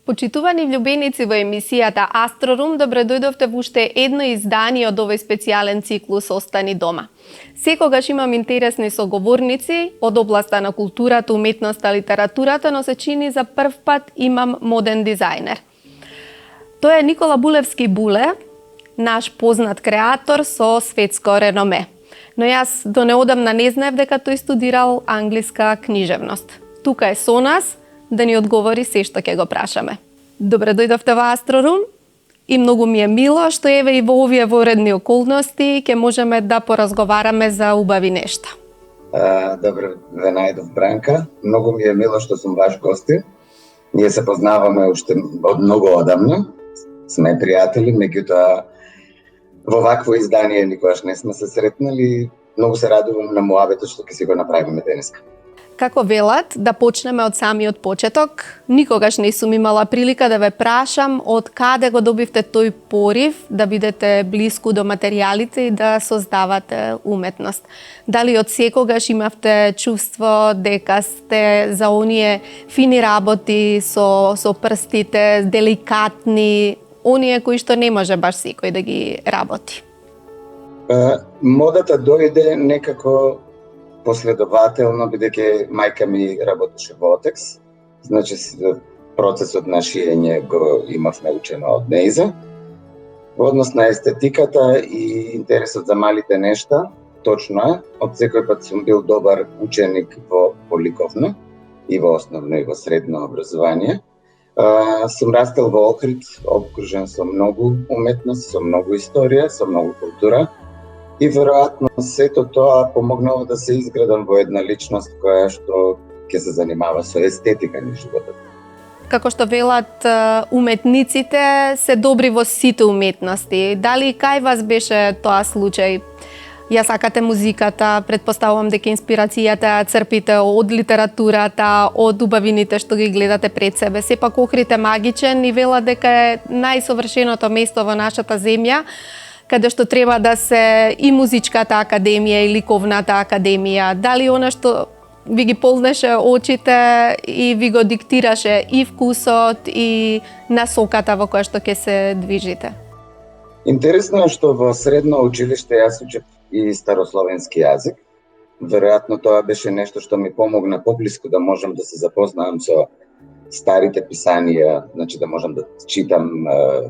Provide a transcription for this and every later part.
Почитувани влюбеници во емисијата Астрорум, добре дојдовте во уште едно издание од овој специјален циклус Остани дома. Секогаш имам интересни соговорници од областа на културата, уметноста, литературата, но се чини за прв пат имам моден дизајнер. Тој е Никола Булевски Буле, наш познат креатор со светско реноме. Но јас до неодамна не знаев дека тој студирал англиска книжевност. Тука е со нас да ни одговори се што ќе го прашаме. Добре дојдовте во Астрорум и многу ми е мило што еве и во овие воредни околности ќе можеме да поразговараме за убави нешта. Добре ве најдов, Бранка. Многу ми е мило што сум ваш гостин. Ние се познаваме уште од многу одамна. Сме пријатели, меѓутоа во вакво издание никогаш не сме се сретнали. Многу се радувам на муабетот што ќе си го направиме денеска. Како велат, да почнеме од самиот почеток. Никогаш не сум имала прилика да ве прашам од каде го добивте тој порив да бидете блиску до материјалите и да создавате уметност. Дали од секогаш имавте чувство дека сте за оние фини работи со прстите, деликатни, оние кои што не може баш секој да ги работи? Модата дојде некако последователно, бидејќи мајка ми работеше во Отекс, значи процесот на шиење го имав научено од нејза. Во однос на естетиката и интересот за малите нешта, точно е, од секој пат сум бил добар ученик во поликовно, и во основно и во средно образование. Сум растел во Охрид, обкружен со многу уметност, со многу историја, со многу култура. И веројатно сето тоа помогнало да се изградам во една личност која што ќе се занимава со естетика на животот. Како што велат уметниците се добри во сите уметности. Дали кај вас беше тоа случај? Ја сакате музиката, предпоставувам дека инспирацијата црпите од литературата, од убавините што ги гледате пред себе. Сепак Охрид е магичен и велат дека е најсовршеното место во нашата земја, каде што треба да се и музичката академија и ликовната академија. Дали она што ви ги полнеше очите и ви го диктираше и вкусот и насоката во која што ќе се движите? Интересно е што во средно училиште јас учев и старословенски јазик. Веројатно тоа беше нешто што ми помогна поблиску да можам да се запознавам со старите писанија, значи да можам да читам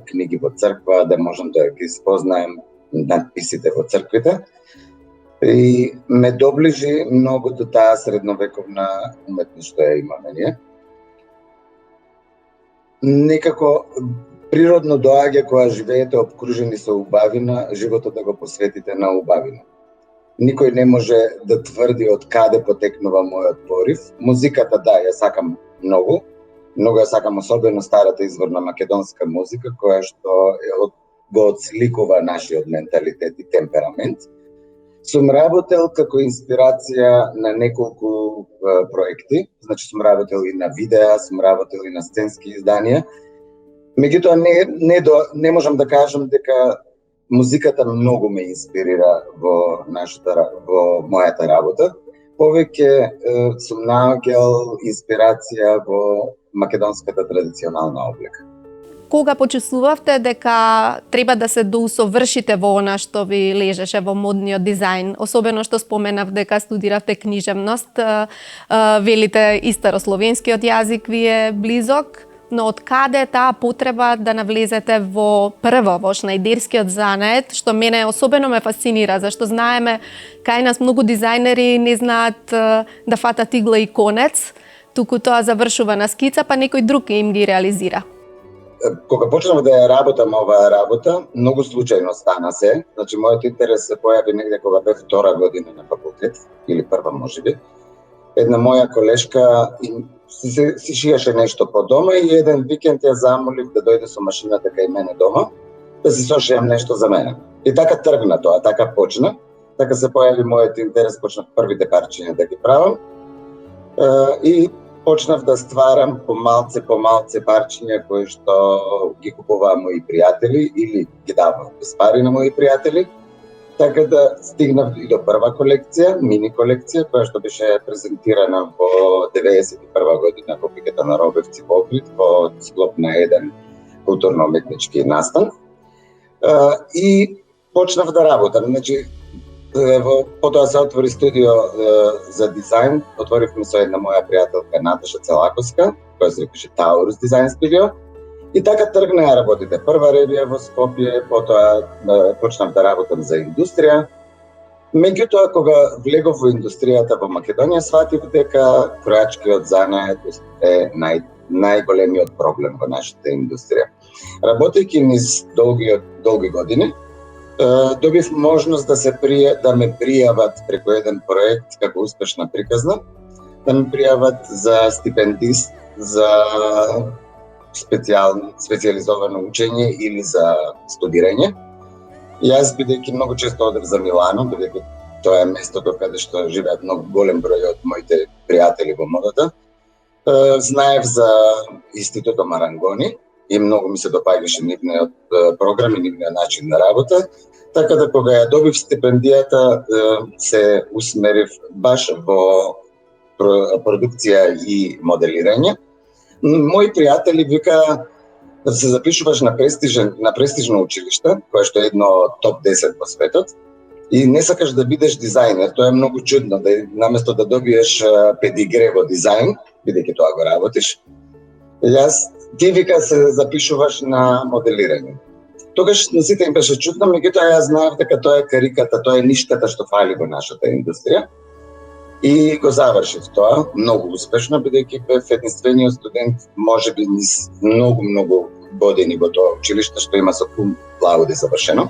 книги во црква, да можам да ги спознаем надписите во црквите. И ме доближи многу до таа средновековна уметност што ја имаме ние. Некако природно доаѓа кога живеете обкружени со убавина, животот да го посветите на убавина. Никој не може да тврди од каде потекнува мојот порив. Музиката, да, ја сакам многу. Многу ја сакам особено старата изворна македонска музика, која што го отсликува нашиот менталитет и темперамент. Сум работел како инспирација на неколку проекти, значи сум работел и на видеа, сум работел и на сценски изданија. Меѓутоа не можам да кажам дека музиката многу ме инспирира во мојата работа. Повеќе сум наоѓал инспирација во македонската традиционална облека. Кога почувствувавте дека треба да се доусовршите во она што ви лежеше во модниот дизајн, особено што споменав дека студиравте книжевност, велите и старословенскиот јазик ви е близок, но од каде таа потреба да навлезете во прво шнајдерскиот занет, што мене особено ме фасцинира, зашто знаеме кај нас многу дизајнери не знаат да фатат игла и конец, туку тоа завршува на скица, па некој друг им ги реализира. Кога почнав да ја работам оваа работа, многу случајно стана се. Значи, мојот интерес се појави негде кога бев втора година на факултет, или прва можеби. Една моја колешка си шиеше нешто по дома и еден викенд ја замолив да дојде со машината кај мене дома, да си сошијам нешто за мене. И така тргна тоа, така почна. Така се појави мојот интерес, почнав првите парчиња да ги правам. И почнав да стварам по малце парчиња кои што ги купуваа мои пријатели или ги давав без пари на мои пријатели. Така да стигнав и до прва колекција, мини колекција, која што беше презентирана во 91 година во пиката на Робевци во Охрид, во склоп на еден културно-уметнички настан. И почнав да работам. Значи, потоа се отвори студио за дизајн, отворивме со една моја пријателка Наташа Целаковска, која се викаше Таурус дизајн студио. И така тргнаа работите. Прва ревија во Скопје, потоа почнав да работам за индустрија. Меѓутоа, кога влегов во индустријата во Македонија, сватив дека кројачкиот занает е најголемиот проблем во нашата индустрија. Работејќи низ долги години, добив можност да ме пријават преку еден проект како успешна приказна, да ме пријават за стипендист за специјализовано учење или за студирање. Јас, бидејќи многу често одев за Милано, бидејќи тоа е местото каде што живеат многу голем број од моите пријатели во модата, знаев за Институтот Марангони и многу ми се допаѓаше нивниот програм и нивниот начин на работа. Така да кога ја добив стипендијата, се усмерив баш во продукција и моделирање. Мои пријатели вика да се запишуваш на престижно училиште, кое што е едно топ 10 во светот, и не сакаш да бидеш дизајнер. Тоа е многу чудно, да наместо да добиеш педигре во дизајн, бидејќи тоа го работиш, ти вика се запишуваш на моделирање. Тогаш на сите им беше чудно, меѓутоа јас знаев дека тоа е кариката, тоа е нишката што фали во нашата индустрија. И го завршив тоа многу успешно, бидејќи бев единствениот студент, можеби низ многу години во тоа училиште, што има со кум лауди завршено.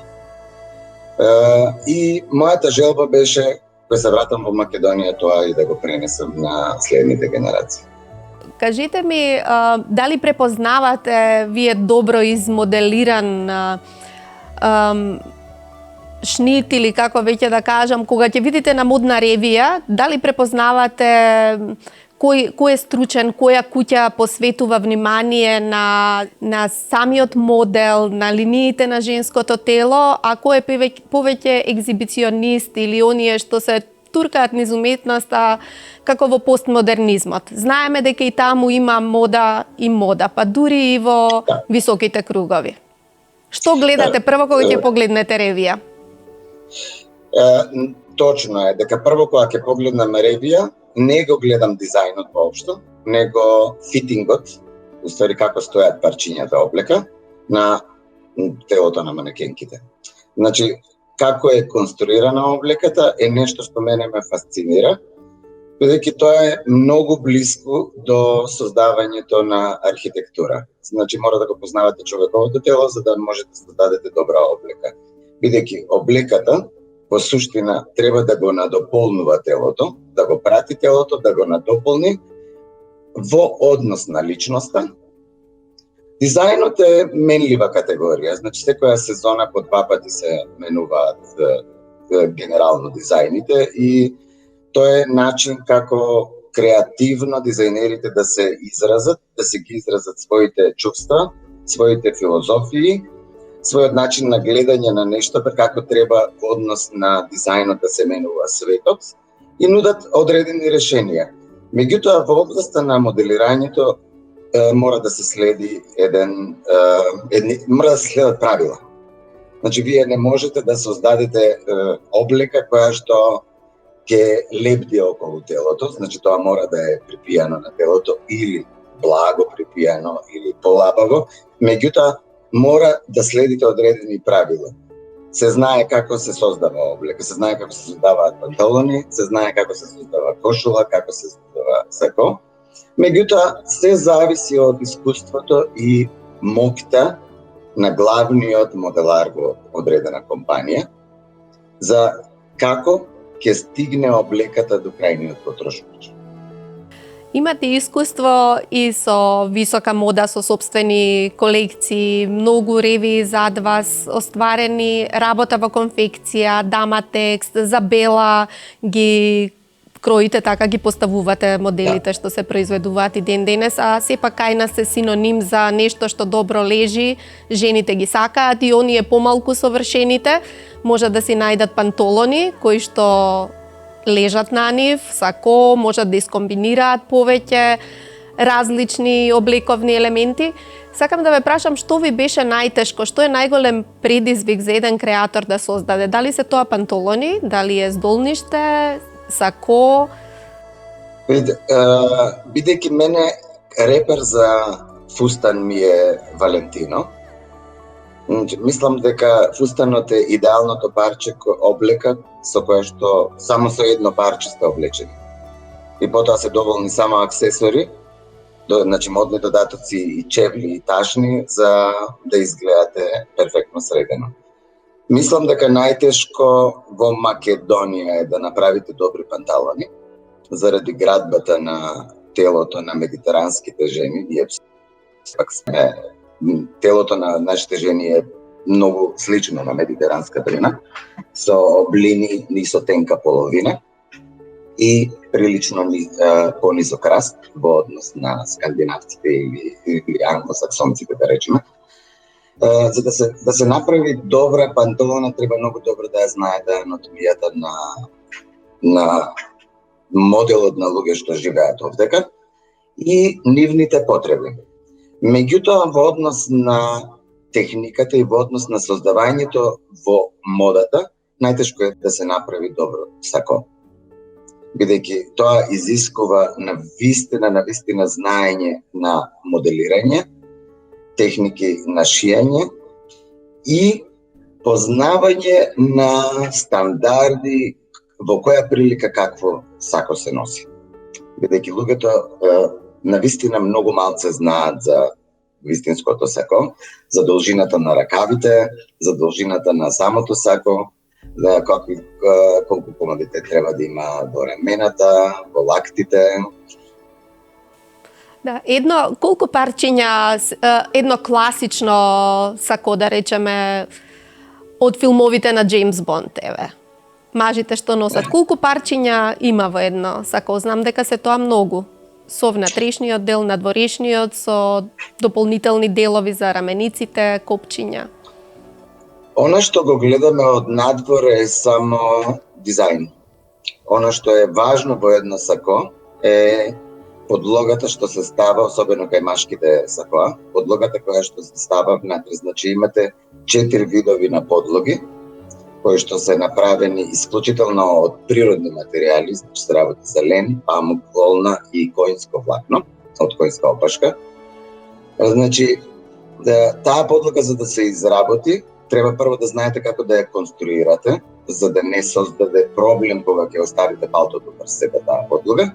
И мојата желба беше, кога се вратам во Македонија, тоа и да го пренесам на следните генерации. Кажете ми, дали препознавате вие добро измоделиран шнит или како веќе да кажам, кога ќе видите на модна ревија, дали препознавате кој е стручен, која куќа посветува внимание на самиот модел, на линиите на женското тело, а кој е повеќе екзибиционист или оние што се туркаат низ уметноста како во постмодернизмот. Знаеме дека и таму има мода, па дури и во високите кругови. Што гледате прво кога ќе погледнете ревија? Точно е дека прво кога ќе погледнам ревија, не го гледам дизајнот воопшто, него фитингот, уствари како стојат парчињата облека на телото на манекенките. Значи, како е конструирана облеката е нешто што мене ме фасцинира, бидејќи тоа е многу блиско до создавањето на архитектура. Значи, мора да го познавате човековото тело за да можете да создадете добра облека. Бидејќи облеката во суштина треба да го надополнува телото, да го прати телото, да го надополни во однос на личноста. Дизајнот е менлива категорија, значи секоја сезона по 2 пати се менуваат генерално дизајните и тоа е начин како креативно дизајнерите да се ги изразат своите чувства, своите филозофии, својот начин на гледање на нештото, како треба во однос на дизајнот да се менува светот и нудат одредени решенија. Меѓутоа, во областта на моделирањето мора да се следи мора да се следат правила. Значи, вие не можете да создадете облека која што ќе лепди околу телото, значи тоа мора да е припијано на телото или благо припијано попијано или полабаво, меѓутоа мора да следите одредени правила. Се знае како се создава облека, се знае како се создаваат панталони, се знае како се создава кошула, како се создава сако. Меѓутоа, се зависи од искуството и моќта на главниот моделар во одредена компанија за како ќе стигне облеката до крајниот потрошач. Имате искуство и со висока мода, со собствени колекции, многу реви зад вас, остварени, работа во конфекција, дама текст, за бела ги кроите така, ги поставувате моделите што се произведуваат и ден денес, а сепак кај нас е синоним за нешто што добро лежи, жените ги сакаат и оние помалку совршените може да си најдат пантолони кои што лежат на нив, сако, можат да искомбинираат повеќе различни облековни елементи. Сакам да ве прашам што ви беше најтешко, што е најголем предизвик за еден креатор да создаде? Дали се тоа пантолони, дали е здолниште, сако? Бидејќи мене репер за фустан ми е Валентино, мислам дека фустанот е идеалното парче облека со кое што само со едно парче сте облечени. И потоа се доволни само аксесори, значи модни додатоци и чевли и ташни за да изгледате перфектно средено. Мислам дека најтешко во Македонија е да направите добри панталони заради градбата на телото на медитеранските жени. Ние пак сме телото на нашите жени е многу слично на медитеранската жена, со облини и со тенка половина и прилично понисок раст во однос на скандинавците или англосаксонците, да речеме. За да се направи добра панталона, треба многу добро да ја знаете анатомијата на моделот на луѓе што живеат овдека и нивните потреби. Меѓутоа, во однос на техниката и во однос на создавањето во модата, најтешко е да се направи добро сако. Бидејќи тоа изискува навистина знаење на моделирање, техники на шијање и познавање на стандарди во која прилика какво сако се носи. Бидејќи луѓето навистина многу малце знаат за вистинското сако, за должината на ракавите, за должината на самото сако, за колку помалите треба да има до рамената, во лактите. Да, колку парчиња, едно класично сако, да речеме, од филмовите на Джеймс Бонд, еве. Мажите што носат, колку парчиња има во едно сако? Знам дека се тоа многу. Со внатрешниот дел, надворешниот, со дополнителни делови за рамениците, копчиња. Она што го гледаме од надвор е само дизајн. Она што е важно во едно сако е подлогата што се става, особено кај машките сакоа, подлогата која што се става внатре. Значи имате 4 видови на подлоги, кои што се направени исклучително од природни материјали, значи се работи за лен, памук, волна и коњско влакно, од коњска опашка. Значи, таа подлога за да се изработи, треба прво да знаете како да ја конструирате, за да не создаде проблем кога ќе оставите палтото врз сета таа подлога.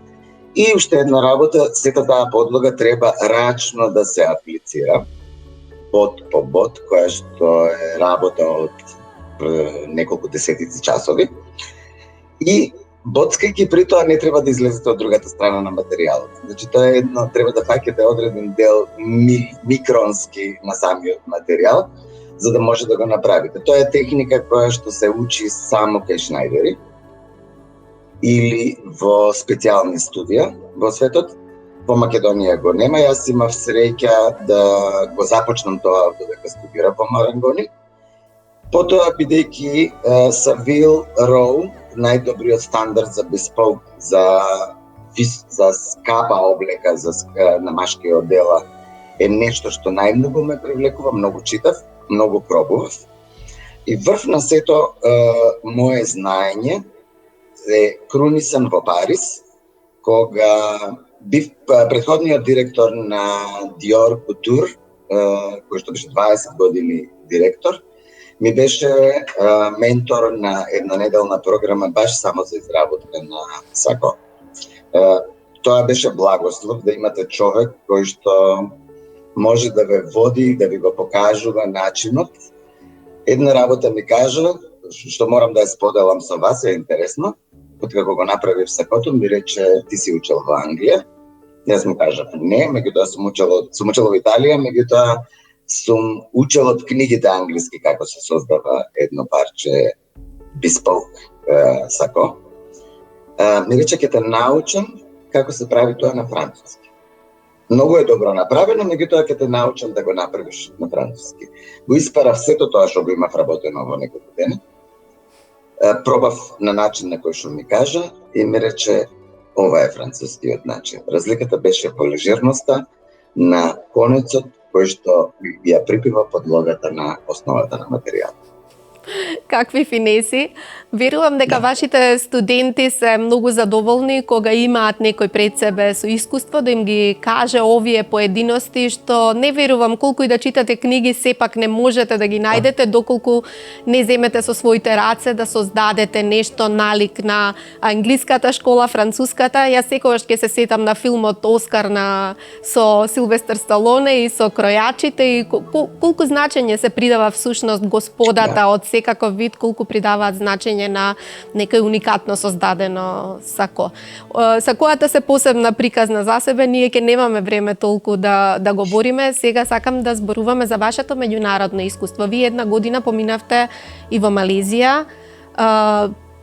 И уште една работа, сета таа подлога треба рачно да се аплицира, бот по бот, која што е работа од неколку десетици часови. И боцкајќи при тоа не треба да излезете од другата страна на материјалот. Значи тоа е едно, треба да фаќате одреден дел микронски на самиот материјал, за да може да го направите. Тоа е техника која што се учи само кај шнајдери или во специјални студија во светот. Во Македонија го нема. Јас имав среќа да го започнам тоа додека студирав во Марангони. Потоа, бидејќи Savile Row, најдобриот стандард за bespoke, за скапа облека на машкиот дела, е нешто што најмногу ме привлекува, многу читав, многу пробував. И врв на сето мое знаење е крунисан во Париз, кога бив претходниот директор на Dior Couture, кој што беше 20 години директор, ми беше ментор на еднонеделна програма баш само за изработка на сако. Тоа беше благослов да имате човек кој што може да ве води и да ви го покажува начинот. Една работа ми кажа, што морам да ја споделам со вас, е интересно. Откако го направив сакото, ми рече, ти си учел во Англија. Јас му кажав, не, меѓутоа сум учел во Италија, меѓутоа сум учел од книгите англиски како се создава едно парче bespoke сако. Ми рече, ќе те научам како се прави тоа на француски. Многу е добро направено, меѓутоа ќе те научам да го направиш на француски. Го испарав сето тоа што го имав работено во неколку дена. Пробав на начин на кој што ми кажа и ми рече, ова е францускиот начин. Разликата беше по лежерноста на конецот кој што ја припива подлогата на основата на материјал. Какви финеси. Верувам дека вашите студенти се многу задоволни кога имаат некој пред себе со искуство да им ги каже овие поединости што не верувам колку и да читате книги сепак не можете да ги најдете доколку не земете со своите раце да создадете нешто налик на англиската школа, француската. Јас секогаш ќе се сетам на филмот Оскар со Силвестер Сталоне и со кројачите и колку значење се придава всушност господата од секаков вид, колку придаваат значење на некој уникатно создадено сако. Сакоата се посебна приказна за себе, ние ќе немаме време толку да говориме. Сега сакам да зборуваме за вашето меѓународно искуство. Вие една година поминавте и во Малезија,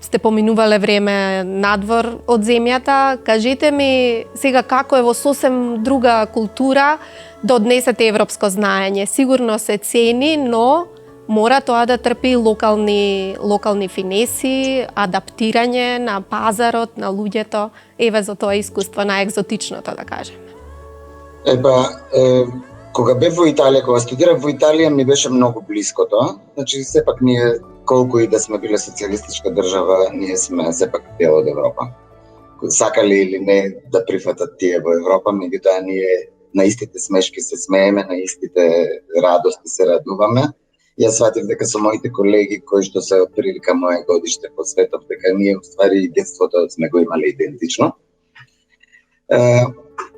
сте поминувале време надвор од земјата. Кажете ми сега како е во сосем друга култура да однесете европско знаење. Сигурно се цени, но мора тоа да трпи локални финеси, адаптирање на пазарот, на луѓето. Еве за тоа искуство најекзотичното, да кажеме. Кога бев во Италија, кога студирав во Италија, ми беше многу блиско тоа. Значи, сепак ние, колку и да сме биле социјалистичка држава, ние сме сепак дел од Европа. Сакали или не да прифатат тие во Европа, меѓутоа ние на истите смешки се смееме, на истите радости се радуваме. Јас сватив дека со моите колеги кои што се од прилика моје годиште по светот, дека ние уствари детството сме го имале идентично.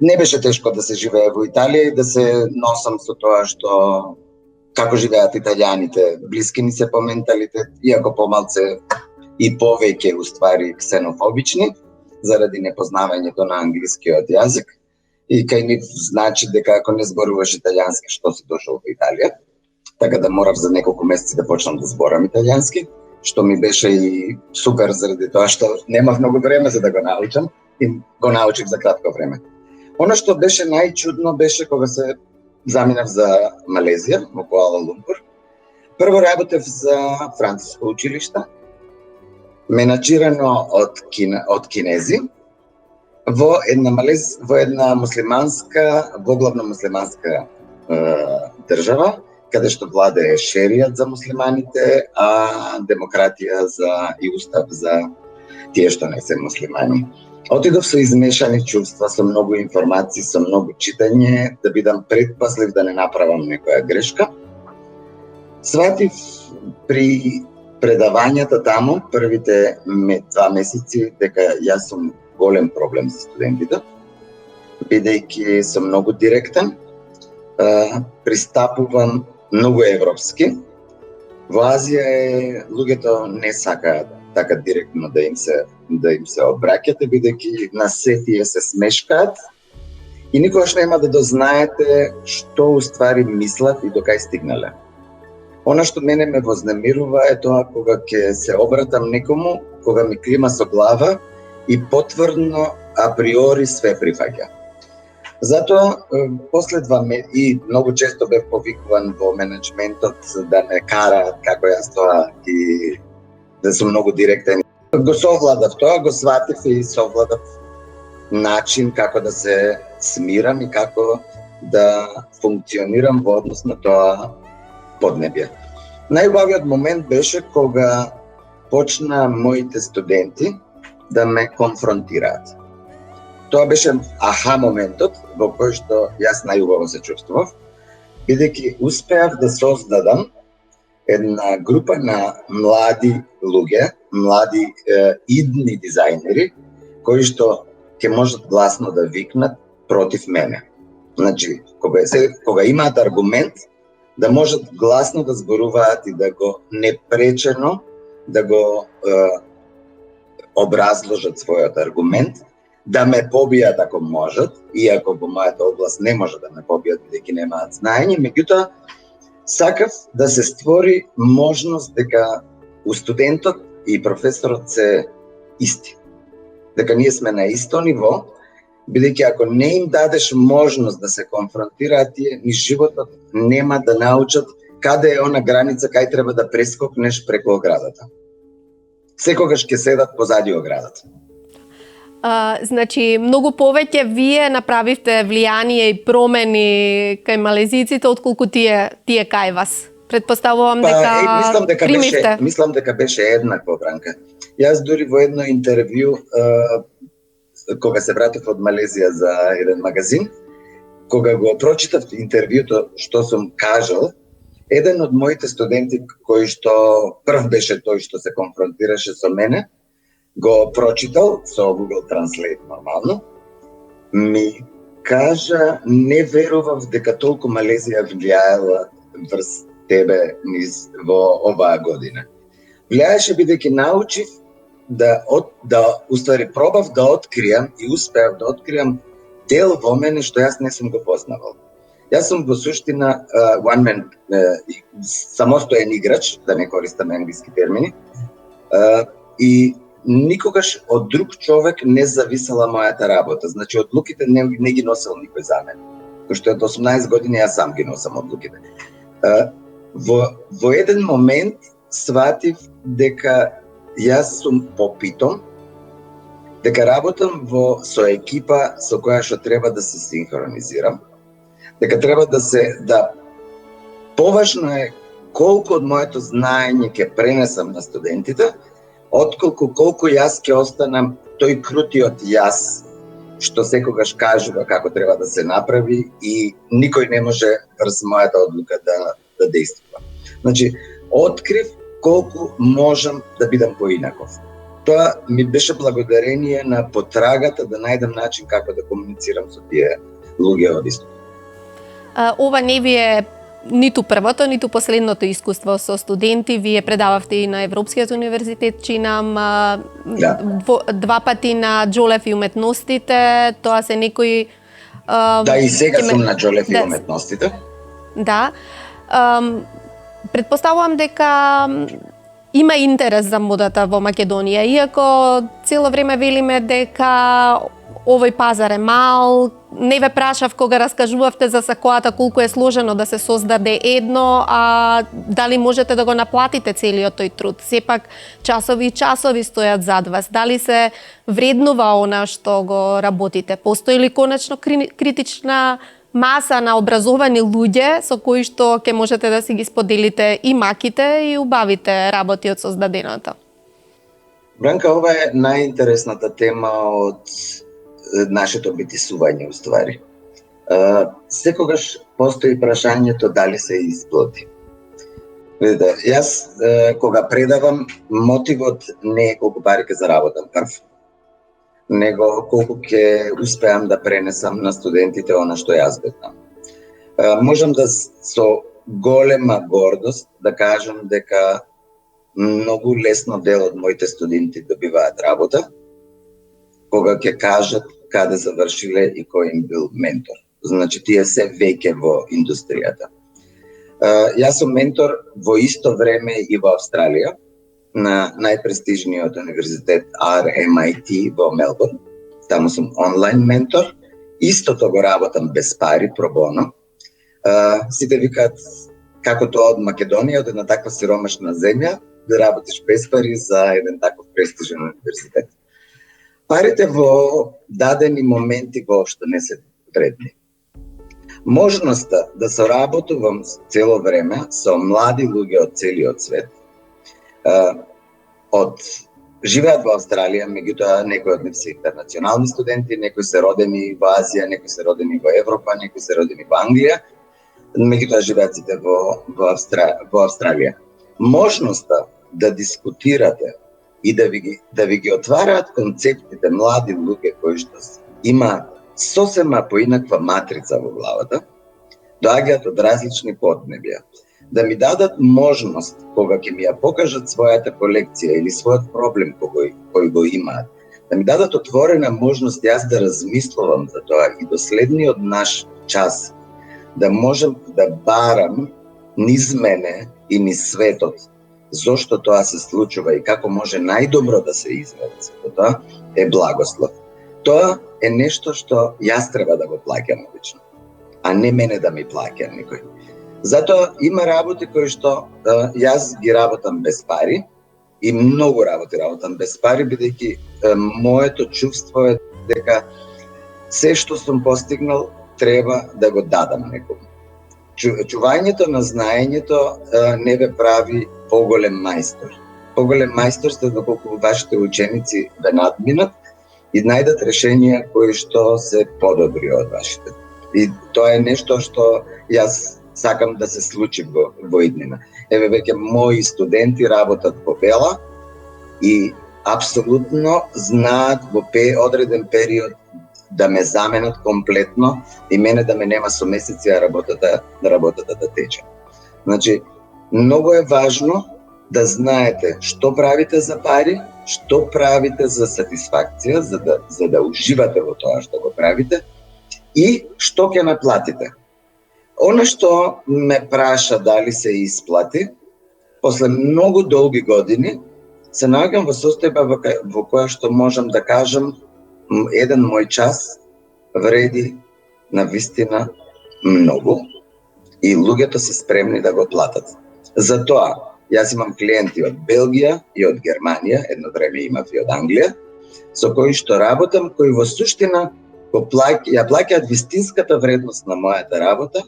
Не беше тешко да се живее во Италија и да се носам со тоа што како живеат италијаните. Блиски ни се по менталитет, иако помалце и повеќе уствари ксенофобични, заради непознавањето на англискиот јазик. И кај нив значи дека ако не зборуваш италијански, што си дошол во Италија. Така да морав за неколку месеци да почнам да зборам италијански, што ми беше и супер заради тоа што немав многу време за да го научам и го научих за кратко време. Она што беше најчудно беше кога се заминав за Малезија, во Куала Лумпур. Прво работев за француско училиште, менаџирано од кинези, во една муслиманска, воглавно муслиманска држава, каде што владее шеријат за муслиманите, а демократија и устав за тие што не се муслимани. Отидов со измешани чувства, со многу информации, со многу читање, да бидам предпазлив да не направам некоја грешка. Сватив при предавањата таму, првите 2 месеци, дека јас сум голем проблем за студентите, бидејќи сум многу директен, пристапувам многу европски. Во Азија луѓето не сакаат така директно да им се обраќате, бидејќи на се тие се смешкаат и никогаш нема да дознаете што уствари мислат и до кај стигнале. Она што мене ме вознемирува е тоа кога ќе се обратам некому, кога ми клима со глава и потврдно априори све прифаќа. Затоа, после 2 месеци, и многу често бев повикуван во менеджментот да ме караат како јас тоа и да сум многу директен. Го совладав тоа, го сватив и совладав начин како да се смирам и како да функционирам во однос на тоа поднебје. Најубавиот момент беше кога почна моите студенти да ме конфронтираат. тоа беше аха моментот во кој што јас најубаво се чувствував, бидејќи успеав да создадам една група на млади луѓе, млади идни дизајнери, кои што ќе можат гласно да викнат против мене. Значи, кога имаат аргумент, да можат гласно да зборуваат и да го непречено да го образложат својот аргумент, да ме побијат ако можат, иако во мојата област не може да ме побијат бидејќи немаат знаење, меѓутоа сакав да се створи можност дека у студентот и професорот се исти. Дека ние сме на исто ниво, бидејќи ако не им дадеш можност да се конфронтираат, тие ни животот нема да научат каде е она граница кај треба да прескокнеш преку оградата. Секогаш ќе седат позади оградата. Значи, многу повеќе вие направивте влијание и промени кај малезиците отколку тие кај вас. Предпоставувам дека мислам дека беше еднакво, Бранка. Јас дури во едно интервју кога се вратив од Малезија за еден магазин, кога го прочитав интервјуто што сум кажал, еден од моите студенти кој што прв беше тој што се конфронтираше со мене, го прочитал со Google Translate нормално, ми кажа не верував дека толку Малезија влијаела врз тебе низ во оваа година. Влијаеше бидејќи научив уствари пробав да откријам и успеав да откријам дел во мене што јас не сум го познавал. Јас сум во суштина one man, самостоен играч, да не користам англиски термини, и никогаш од друг човек не зависела мојата работа. Значи, одлуките не ги носел никој за мене. Кој што од 18 години јас сам ги носам одлуките. Во еден момент сватив дека јас сум попитом, дека работам со екипа со која што треба да се синхронизирам, дека треба да поважно е колку од моето знаење ќе пренесам на студентите, колку јас ќе останам тој крутиот јас што секогаш кажува како треба да се направи и никој не може врз мојата одлука да действува. Значи, открив колку можам да бидам поинаков. Тоа ми беше благодарение на потрагата да најдам начин како да комуницирам со тие луѓе од исток. Ова не ви е ниту првото, ниту последното искуство со студенти. Вие предававте и на Европскиот универзитет, чинам, два пати на Џолев и уметностите. Тоа се некои... Да, и сега сум на Џолев и уметностите. Да. Предпоставувам дека има интерес за модата во Македонија, иако цело време велиме дека овој пазар е мал. Не ве прашав кога раскажувавте за сакоата колку е сложено да се создаде едно, а дали можете да го наплатите целиот тој труд. Сепак часови и часови стојат зад вас. Дали се вреднува она што го работите? Постои ли конечно критична маса на образовани луѓе со кои што ќе можете да си ги споделите и маките и убавите работи од создаденото? Бранка, ова е најинтересната тема од нашето битисување, уствари. Секогаш постои прашањето дали се исплати. Видите, јас кога предавам, мотивот не е колку пари ќе заработам прв, него колку ќе успеам да пренесам на студентите она што јас знам. Можам да со голема гордост да кажам дека многу лесно дел од моите студенти добиваат работа, кога ќе кажат каде завршиле и кој им бил ментор. Значи, тие се веќе во индустријата. Јас сум ментор во исто време и во Австралија, на најпрестижниот универзитет RMIT во Мелбурн. Таму сум онлайн ментор. Истото го работам без пари, про боно. Сите викаат како тоа од Македонија, од една таква сиромашна земја, да работиш без пари за еден таков престижен универзитет. Парите во дадени моменти воопшто не се вредни. Можноста да соработувам цело време со млади луѓе од целиот свет, од живеат во Австралија, меѓутоа некои од нив се интернационални студенти, некои се родени во Азија, некои се родени во Европа, некои се родени во Англија, меѓутоа живеат сите во Австралија. Можноста да дискутирате и да ви ги отвараат концептите млади луѓе кои што имаат сосема поинаква матрица во главата, доаѓаат од различни поднебја. Да ми дадат можност, кога ќе ми ја покажат својата колекција или својот проблем кој го имаат, да ми дадат отворена можност јас да размислувам за тоа и до следниот наш час да можам да барам низ мене и низ светот зошто тоа се случува и како може најдобро да се изведе сето тоа, е благослов. Тоа е нешто што јас треба да го плаќам лично, а не мене да ми плаќа некој. Затоа има работи кои што јас ги работам без пари и многу работам без пари, бидејќи моето чувство е дека се што сум постигнал треба да го дадам некому. Чувањето на знаењето не ве прави поголем мајстор. Поголем мајстор сте доколку вашите ученици ве надминат и најдат решенија кои што се подобри од вашите. И тоа е нешто што јас сакам да се случи во иднина. Еве веќе мои студенти работат во Бела и апсолутно знаат во одреден период да ме заменат комплетно и мене да ме нема со месеци, а работата да тече. Значи, многу е важно да знаете што правите за пари, што правите за сатисфакција, за да уживате во тоа што го правите и што ќе наплатите. Она што ме праша дали се исплати, после многу долги години се наоѓам во состојба во која што можам да кажам еден мој час вреди на вистина многу и луѓето се спремни да го платат. Затоа, јас имам клиенти од Белгија и од Германија, едно време имав и од Англија, со кои што работам, кои во суштина ја плаќаат вистинската вредност на мојата работа,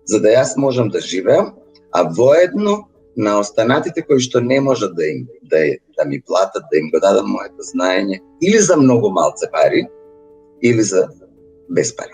за да јас можам да живеам, а воедно на останатите кои што не можат да ми платат, да им го дадам моето знаење, или за многу малце пари, или за без пари.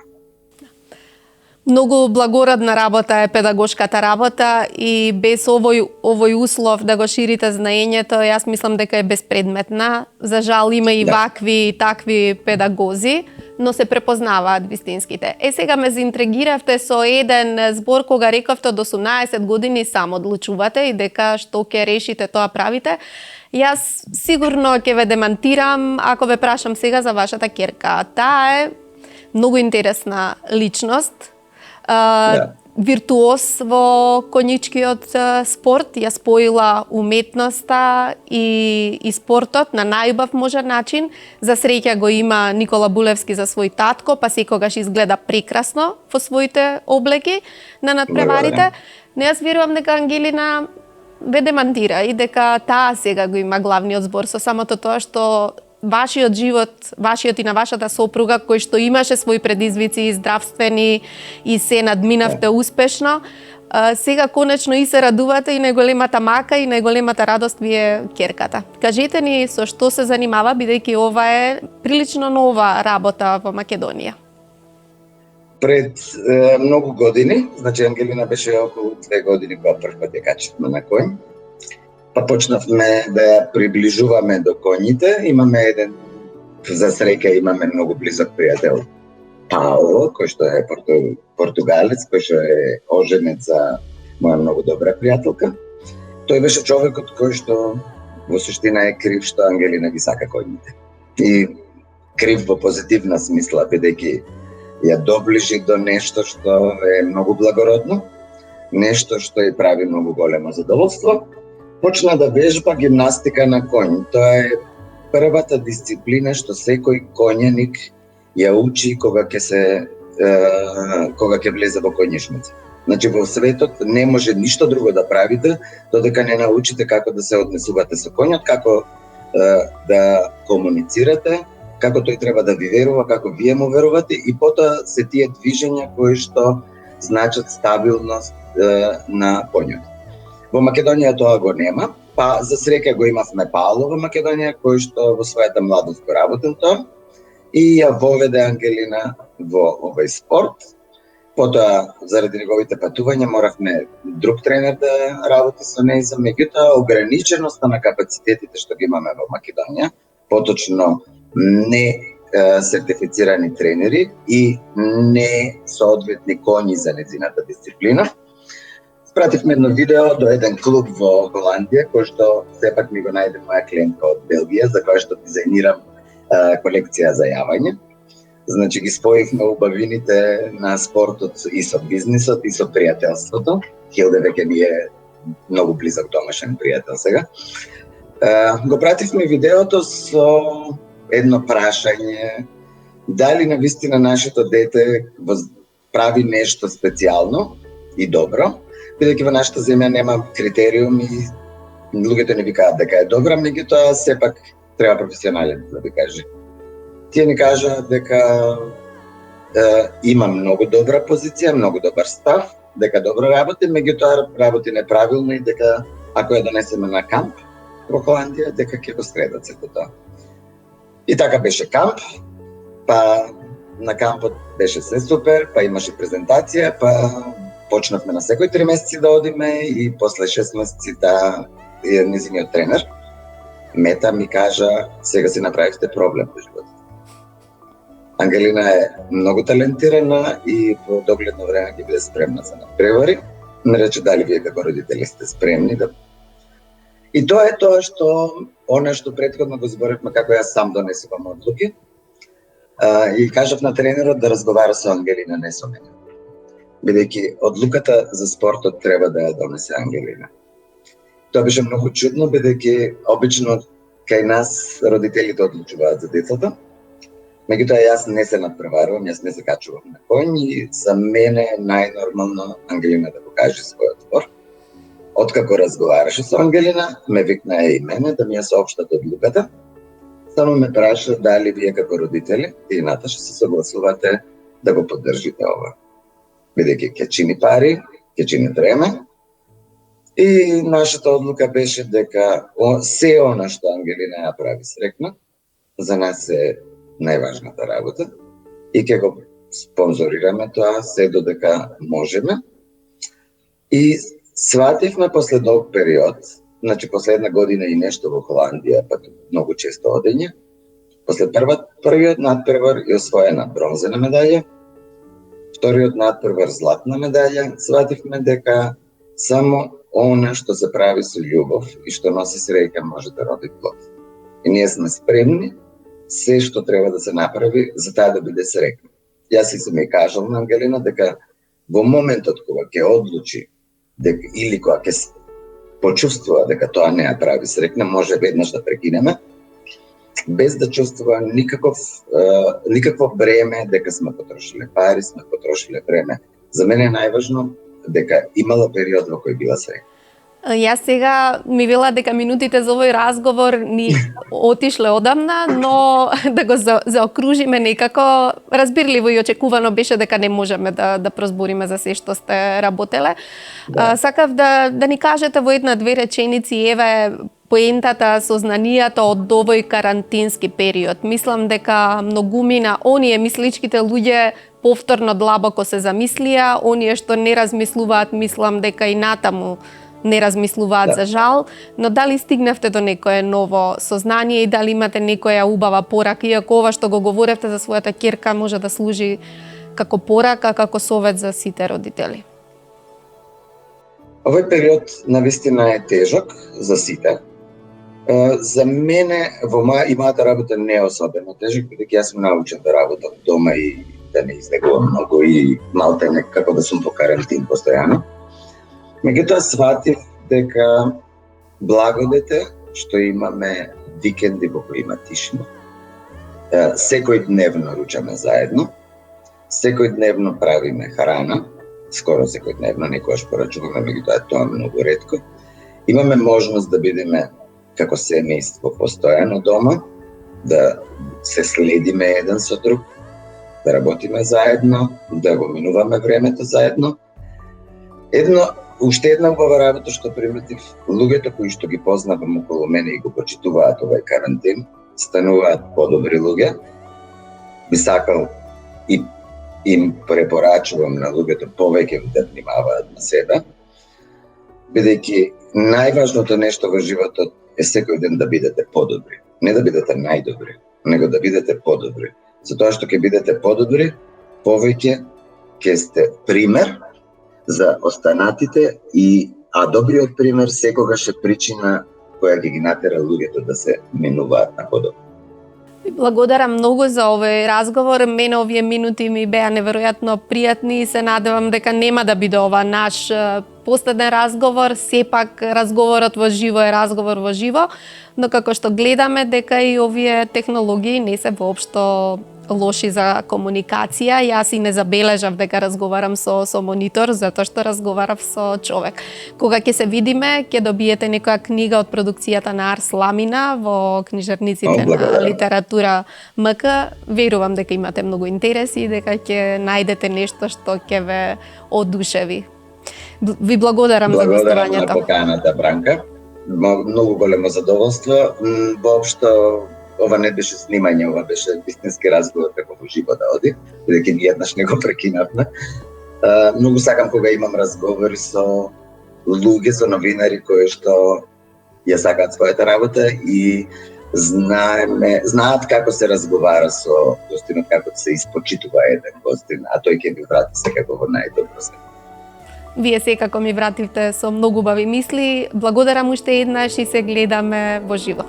Многу благородна работа е педагошката работа и без овој услов да го ширите знаењето, јас мислам дека е безпредметна. За жал има и вакви и такви педагози, но се препознаваат вистинските. Сега ме заинтригиравте со еден збор кога рековте до 18 години сам одлучувате и дека што ќе решите тоа правите. Јас сигурно ќе ве демантирам ако ве прашам сега за вашата ќерка. Таа е многу интересна личност. Виртуоз во конјичкиот спорт, ја споила уметноста и спортот на најубав можен начин. За среќа го има Никола Булевски за свој татко, па секогаш изгледа прекрасно во своите облеки на надпреварите. Но јас верувам дека Ангелина ве демантира и дека таа сега го има главниот збор со самото тоа што вашиот живот, вашиот и на вашата сопруга, кој што имаше своји предизвици и здравствени и се надминавте успешно, сега конечно и се радувате и најголемата мака и најголемата радост ви е ќерката. Кажете ни со што се занимава, бидејќи ова е прилично нова работа во Македонија. Пред многу години, значи Ангелина беше околу 2 години кога првпат ја качевме на коњ. Па почнавме да ја приближуваме до коњите. Имаме за среќа имаме многу близок пријател, Паоло, кој што е португалец, кој што е оженет за моја многу добра пријателка. Тој беше човекот кој што во суштина е крив што Ангелина ги сака коњите. И крив во позитивна смисла, бидејќи ја доближи до нешто што е многу благородно, нешто што ја прави многу големо задоволство. Почна да вежба гимнастика на коњ. Тоа е првата дисциплина што секој коњаник ја учи кога ќе влезе во коњишница. Значи во светот не може ништо друго да правите додека не научите како да се однесувате со коњот, како да комуницирате, како тој треба да ви верува, како вие му верувате и потоа се тие движења кои што значат стабилност на коњот. Во Македонија тоа го нема, Па за среќа го имавме Паоло во Македонија, кој што во својата младост го работел тоа и ја воведе Ангелина во овој спорт. Потоа, заради неговите патувања, моравме друг тренер да работи со нејза, меѓутоа ограниченоста на капацитетите што ги имаме во Македонија, поточно не сертифицирани тренери и не соодветни коњи за нејзината дисциплина. Спративме едно видео до еден клуб во Холандија, кој што сепак ми го најде моја клиентка од Белгија, за која што дизајнирам колекција за јавање. Значи ги споивме убавините на спортот и со бизнисот и со пријателството. Хилде веќе ми е многу близок домашен пријател сега. Го пративме видеото со едно прашање дали навистина нашето дете прави нешто специјално и добро, бидејќи во нашата земја нема критериуми, луѓето не викаат дека е добра, меѓутоа сепак треба професионален да ви каже. Тие ни кажа дека има многу добра позиција, многу добар став, дека добро работи, меѓутоа работи неправилно и дека ако ја донесеме на камп во Холандија, дека ќе го скредат сето тоа. И така беше камп, па на кампот беше се супер, па имаше презентација, па почнавме на секој 3 месеци да одиме и после 6 месеци да незиниот тренер Мета ми кажа, сега си направивте проблем во животот. Ангелина е многу талентирана и во догледно време ќе биде спремна за надпревари. Ме рече дали вие како родители сте спремни да... И тоа е тоа што, она што претходно го зборевме како јас сам донесувам одлуки. И кажав на тренерот да разговара со Ангелина, не со мене. Бидејќи одлуката за спортот треба да ја донесе Ангелина. Тоа беше многу чудно, бидејќи обично кај нас родителите одлучуваат за децата. Меѓутоа јас не се надпреварувам, јас не се качувам на коњ и за мене е најнормално Ангелина да го каже својот збор. Откако разговараше со Ангелина, ме викна и мене да ми ја соопштат одлуката. Само ме праша дали вие како родители и Наташа се согласувате да го поддржите ова. Бидејќи ќе чини пари, ќе чини време. И нашата одлука беше дека се она што Ангелина ја прави срекна, за нас е најважната работа и ќе го спонзорираме тоа се додека можеме. И свативме после долг период, значи после една година и нешто во Холандија, па многу често одење, после првиот надпревар ја освоена бронзена медаља, вториот надпревар златна медаља, свативме дека само она што се прави со љубов и што носи среќа може да роди плод. И ние сме спремни се што треба да се направи за таа да биде среќна. Јас си ми кажал на Ангелина дека во моментот кога ќе одлучи дека или кога ќе почувствува дека тоа не ја прави среќна, може веднаш да прекинеме, без да чувствува никакво бреме дека сме потрошиле пари, сме потрошиле време. За мене е најважно дека имала период во кој била среќна. Јас сега ми вела дека минутите за овој разговор ни отишле одамна, но да го заокружиме некако разбирливо и очекувано беше дека не можеме да прозбориме за се што сте работеле. Да. Сакав да ни кажете во една-две реченици, еве, поентата, сознанијата од овој карантински период. Мислам дека многумина оние мисличките луѓе повторно длабоко се замислија, оние што не размислуваат, мислам дека и натаму не размислуваат за жал, но дали стигнавте до некое ново сознание и дали имате некоја убава порака, иако ова што го говоревте за својата ќерка може да служи како порака, како совет за сите родители? Овој период навистина е тежок за сите. За мене во мојата работа не е особено тежок, бидејќи јас сум научен да работам дома и да не излегувам многу и малте некако да сум по карантин постојано. Меѓутоа сватив дека благодете што имаме викенди во кои има тишина. Секој дневно ручаме заедно, секој дневно правиме храна, скоро секој дневно, некогаш порачуваме, меѓутоа тоа е многу ретко. Имаме можност да бидеме како семејство постојано дома, да се следиме еден со друг, да работиме заедно, да го минуваме времето заедно. Едно Уште една убава работа што приметив, луѓето кои што ги познавам околу мене и го почитуваат овој карантин, стануваат подобри луѓе. Би сакал и им препорачувам на луѓето повеќе да внимаваат на себе, бидејќи најважното нешто во животот е секој ден да бидете подобри. Не да бидете најдобри, него да бидете подобри. Затоа што ќе бидете подобри, повеќе ќе сте пример за останатите а добриот пример секогаш е причина која ќе ги натера луѓето да се менуваат на подобро. Ви благодарам многу за овој разговор. Мене овие минути ми беа неверојатно пријатни и се надевам дека нема да биде ова наш последен разговор. Сепак разговорот во живо е разговор во живо, но како што гледаме дека и овие технологии не се воопшто лоши за комуникација. Јас и не забележав дека разговарам со монитор, затоа што разговарав со човек. Кога ќе се видиме, ќе добиете некоја книга од продукцијата на Арс Ламина во книжарниците на Литература МК. Верувам дека имате многу интереси и дека ќе најдете нешто што ќе ве одушеви. Ви благодарам за гостувањето. Благодарам на поканата, Бранка. Многу големо задоволство. Воопшто ова не беше снимање, ова беше вистински разговор како во живо да оди, бидејќи ни еднаш не го прекинавме. Многу сакам кога имам разговори со луѓе, со новинари кои што ја сакаат својата работа и знаат како се разговара со гостинот, како се испочитува еден гостин, а тој ќе ви врати секако во најдобро се. Вие секако ми вративте со многу убави мисли. Благодарам уште еднаш и се гледаме во живо.